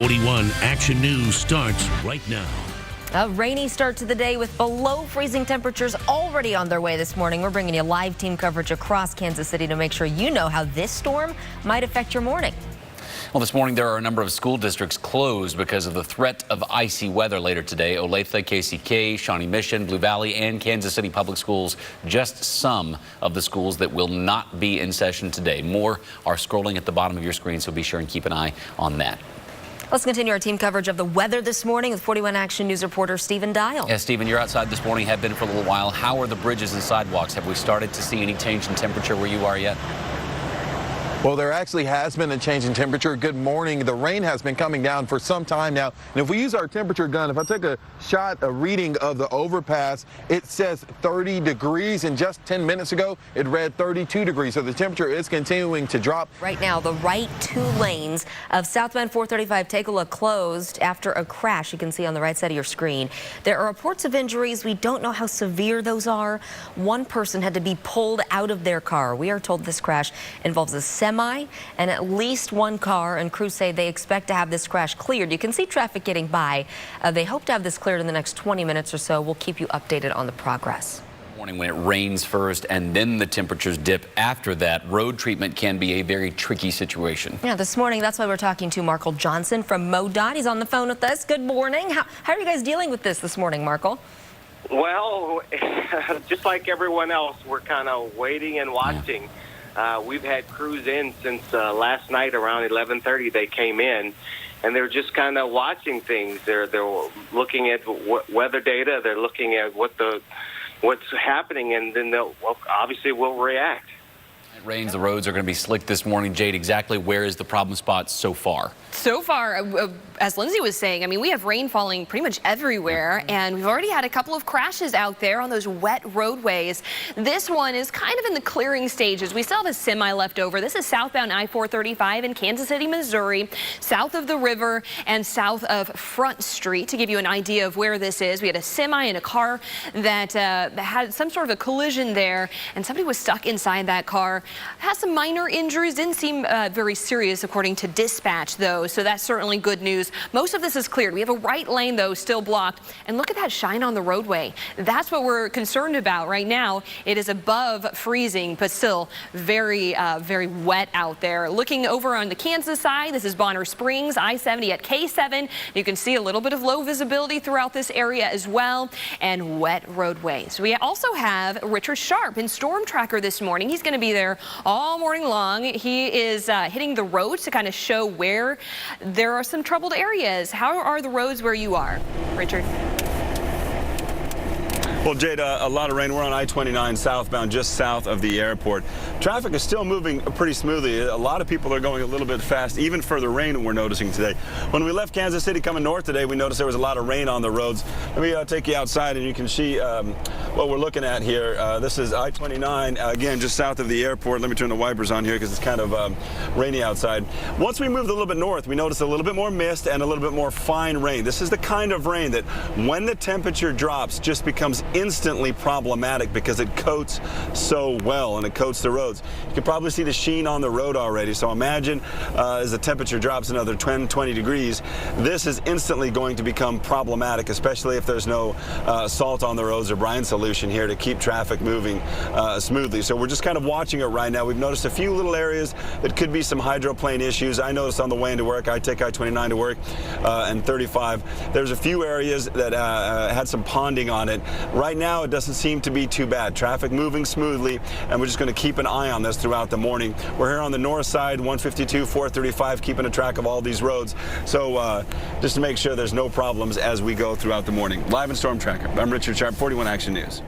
41 Action News starts right now. A rainy start to the day with below freezing temperatures already on their way this morning. We're bringing you live team coverage across Kansas City to make sure you know how this storm might affect your morning. Well, this morning there are a number of school districts closed because of the threat of icy weather later today. Olathe, KCK, Shawnee Mission, Blue Valley, and Kansas City Public Schools, just some of the schools that will not be in session today. More are scrolling at the bottom of your screen, so be sure and keep an eye on that. Let's continue our team coverage of the weather this morning with 41 Action News reporter Stephen Dial. Yeah, Stephen, you're outside this morning, have been for a little while. How are the bridges and sidewalks? Have we started to see any change in temperature where you are yet? Well, there actually has been a change in temperature. Good morning. The rain has been coming down for some time now. And if we use our temperature gun, if I take a reading of the overpass, it says 30 degrees. And just 10 minutes ago, it read 32 degrees. So the temperature is continuing to drop. Right now, the right two lanes of southbound 435 Toccola closed after a crash. You can see on the right side of your screen. There are reports of injuries. We don't know how severe those are. One person had to be pulled out of their car. We are told this crash involves a semi and at least one car, and crews say they expect to have this crash cleared. You can see traffic getting by. They hope to have this cleared in the next 20 minutes or so. We'll keep you updated on the progress. Morning when it rains first and then the temperatures dip after that. Road treatment can be a very tricky situation. Yeah, this morning, that's why we're talking to Markle Johnson from MoDOT. He's on the phone with us. Good morning. How are you guys dealing with this morning, Markle? Well, just like everyone else, we're kind of waiting and watching. Yeah. We've had crews in since last night around 11:30. They came in, and they're just kind of watching things. They're looking at weather data. They're looking at what's happening, and then they'll obviously will react. It rains. The roads are going to be slick this morning. Jade, exactly where is the problem spot so far? So far, as Lindsay was saying, I mean, we have rain falling pretty much everywhere, and we've already had a couple of crashes out there on those wet roadways. This one is kind of in the clearing stages. We still have a semi left over. This is southbound I-435 in Kansas City, Missouri, south of the river and south of Front Street. To give you an idea of where this is, we had a semi and a car that had some sort of a collision there, and somebody was stuck inside that car. Has some minor injuries, didn't seem very serious according to dispatch though, so that's certainly good news. Most of this is cleared. We have a right lane though still blocked, and look at that shine on the roadway. That's what we're concerned about right now. It is above freezing, but still very wet out there. Looking over on the Kansas side, this is Bonner Springs, I-70 at K7. You can see a little bit of low visibility throughout this area as well, and wet roadways. We also have Richard Sharp in Storm Tracker this morning. He's going to be there all morning long. He is hitting the roads to kind of show where there are some troubled areas. How are the roads where you are, Richard? Well, Jade, a lot of rain. We're on I-29 southbound, just south of the airport. Traffic is still moving pretty smoothly. A lot of people are going a little bit fast, even for the rain we're noticing today. When we left Kansas City coming north today, we noticed there was a lot of rain on the roads. Let me take you outside, and you can see what we're looking at here. This is I-29, again, just south of the airport. Let me turn the wipers on here because it's kind of rainy outside. Once we moved a little bit north, we noticed a little bit more mist and a little bit more fine rain. This is the kind of rain that, when the temperature drops, just becomes instantly problematic because it coats so well and it coats the roads. You can probably see the sheen on the road already, so imagine as the temperature drops another 20 degrees, this is instantly going to become problematic, especially if there's no salt on the roads or brine solution here to keep traffic moving smoothly. So we're just kind of watching it right now. We've noticed a few little areas that could be some hydroplane issues. I noticed on the way into work, I take I-29 to work and 35. There's a few areas that had some ponding on it. Right now, it doesn't seem to be too bad. Traffic moving smoothly, and we're just going to keep an eye on this throughout the morning. We're here on the north side, 152, 435, keeping a track of all these roads. So just to make sure there's no problems as we go throughout the morning. Live in Storm Tracker, I'm Richard Sharp, 41 Action News.